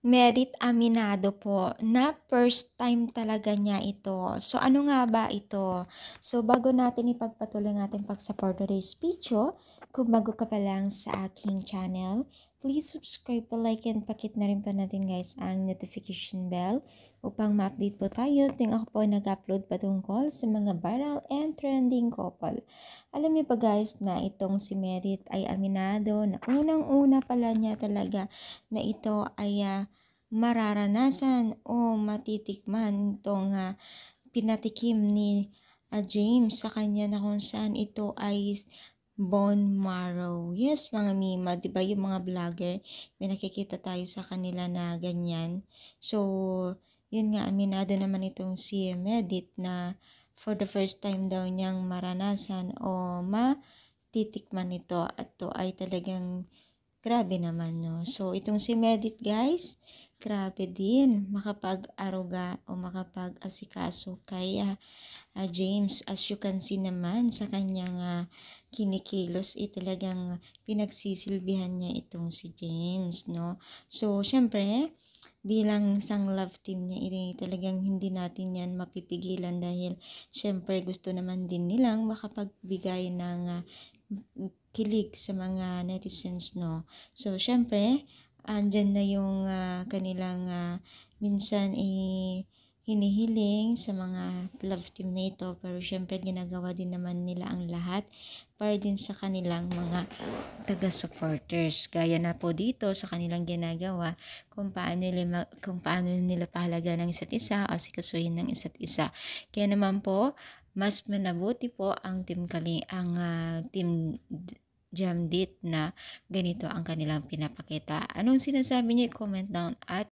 Merit Aminado po na first time talaga niya ito. So ano nga ba ito? So bago natin ipagpatuloy ang ating pag-support today's video, kung bago ka pa lang sa aking channel, please subscribe po, like, and pakit na rin po natin guys ang notification bell upang ma-update po tayo tuwing ako po nag-upload patungkol sa mga viral and trending couple. Alam niyo pa guys na itong si Merit ay aminado na unang-una pala niya talaga na ito ay mararanasan o matitikman itong pinatikim ni James sa kanya na kung saan ito ay bone marrow. Yes, mga mima, 'di ba yung mga vlogger, may nakikita tayo sa kanila na ganyan. So, yun nga, aminado naman itong si Medit na for the first time daw niyang maranasan o matitikman ito at to ay talagang grabe naman, no? So, itong si Medit, guys, grabe din makapag-aruga o makapag-asikaso kay James. As you can see naman sa kanyang kinikilos, talagang pinagsisilbihan niya itong si James, no? So, syempre, bilang isang love team niya, talagang hindi natin yan mapipigilan dahil syempre gusto naman din nilang makapagbigay ng kilig sa mga netizens, no? So, syempre, andyan na yung kanilang minsan hinihiling sa mga love team na ito, pero syempre ginagawa din naman nila ang lahat para din sa kanilang mga taga-supporters. Gaya na po dito sa kanilang ginagawa kung paano nila pahalaga ng isa't isa o sikasuhin ng isa't isa. Kaya naman po, mas manabuti po ang team Jamdit na ganito ang kanilang pinapakita. Anong sinasabi niyo? Comment down at